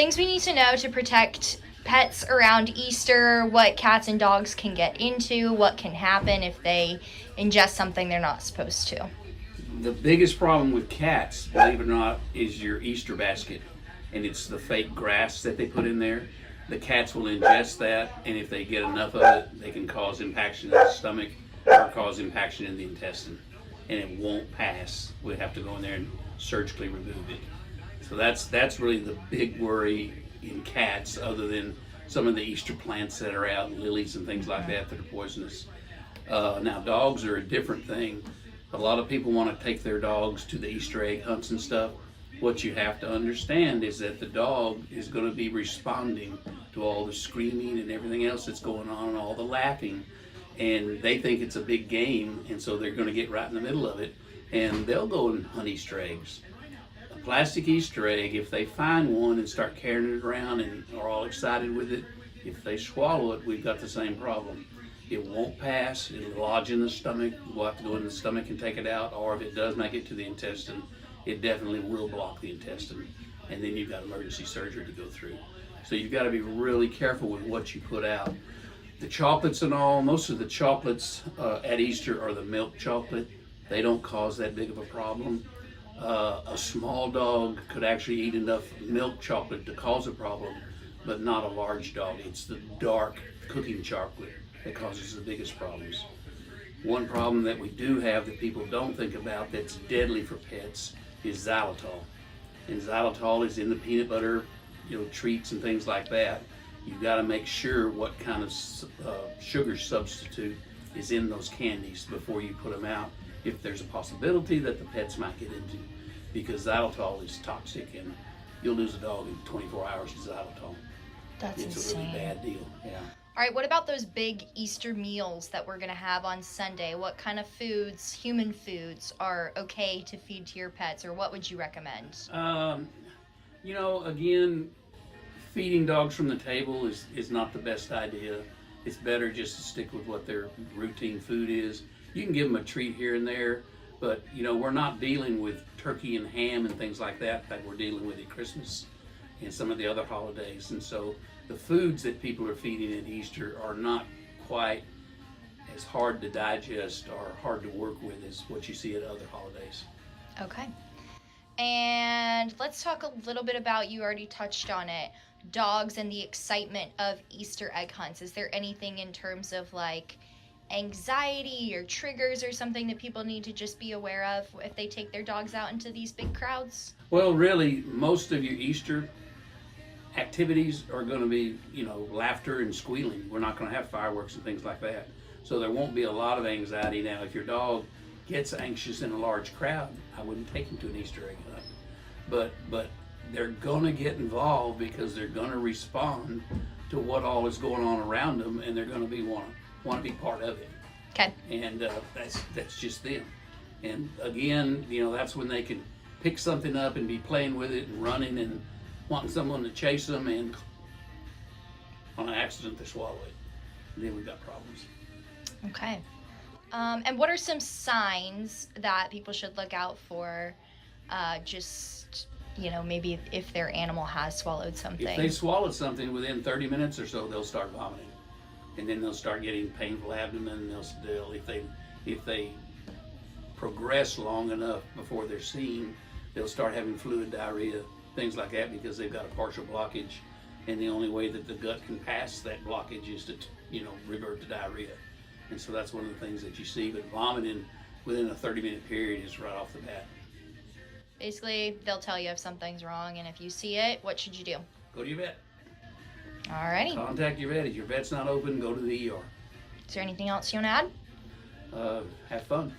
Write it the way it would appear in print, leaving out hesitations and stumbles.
things we need to know to protect pets around Easter, what cats and dogs can get into, what can happen if they ingest something they're not supposed to. The biggest problem with cats, believe it or not, is your Easter basket. And it's the fake grass that they put in there. The cats will ingest that, and if they get enough of it, they can cause impaction in the stomach or cause impaction in the intestine. And it won't pass. We have to go in there and surgically remove it. So that's really the big worry in cats, other than some of the Easter plants that are out, lilies and things like that are poisonous. Now dogs are a different thing. A lot of people want to take their dogs to the Easter egg hunts and stuff. What you have to understand is that the dog is going to be responding to all the screaming and everything else that's going on and all the laughing. And they think it's a big game, and so they're going to get right in the middle of it. And they'll go and hunt Easter eggs. A plastic Easter egg, if they find one and start carrying it around and are all excited with it, if they swallow it, we've got the same problem. It won't pass, it'll lodge in the stomach, we'll have to go in the stomach and take it out, or if it does make it to the intestine, it definitely will block the intestine, and then you've got emergency surgery to go through. So you've got to be really careful with what you put out. The chocolates and all, most of the chocolates at Easter are the milk chocolate. They don't cause that big of a problem. A small dog could actually eat enough milk chocolate to cause a problem, but not a large dog. It's the dark cooking chocolate that causes the biggest problems. One problem that we do have that people don't think about that's deadly for pets is xylitol. And xylitol is in the peanut butter, treats and things like that. You've got to make sure what kind of sugar substitute is in those candies before you put them out, if there's a possibility that the pets might get into, because xylitol is toxic and you'll lose a dog in 24 hours to xylitol. That's it's insane. a really bad deal. Yeah. All right, what about those big Easter meals that we're going to have on Sunday? What kind of foods, human foods, are okay to feed to your pets, or what would you recommend? Again, feeding dogs from the table is not the best idea. It's better just to stick with what their routine food is. You can give them a treat here and there, but we're not dealing with turkey and ham and things like that we're dealing with at Christmas and some of the other holidays. And so the foods that people are feeding at Easter are not quite as hard to digest or hard to work with as what you see at other holidays. Okay. And let's talk a little bit about, you already touched on it, dogs and the excitement of Easter egg hunts. Is there anything in terms of like anxiety or triggers or something that people need to just be aware of if they take their dogs out into these big crowds? Well, really, most of your Easter activities are going to be, laughter and squealing. We're not going to have fireworks and things like that. So there won't be a lot of anxiety. Now, if your dog gets anxious in a large crowd, I wouldn't take him to an Easter egg hunt. But they're going to get involved because they're going to respond to what all is going on around them, and they're going to be want to be part of it. Okay. And that's just them. And again, that's when they can pick something up and be playing with it and running and wanting someone to chase them, and on an accident they swallow it. And then we've got problems. Okay. And what are some signs that people should look out for, maybe if their animal has swallowed something? If they swallowed something within 30 minutes or so, they'll start vomiting. And then they'll start getting painful abdomen, and if they progress long enough before they're seen, they'll start having fluid diarrhea, things like that, because they've got a partial blockage, and the only way that the gut can pass that blockage is to revert to diarrhea. And so that's one of the things that you see. But vomiting within a 30-minute period is right off the bat. Basically, they'll tell you if something's wrong, and if you see it, what should you do? Go to your vet. Alrighty. Contact your vet. If your vet's not open, go to the ER. Is there anything else you want to add? Have fun.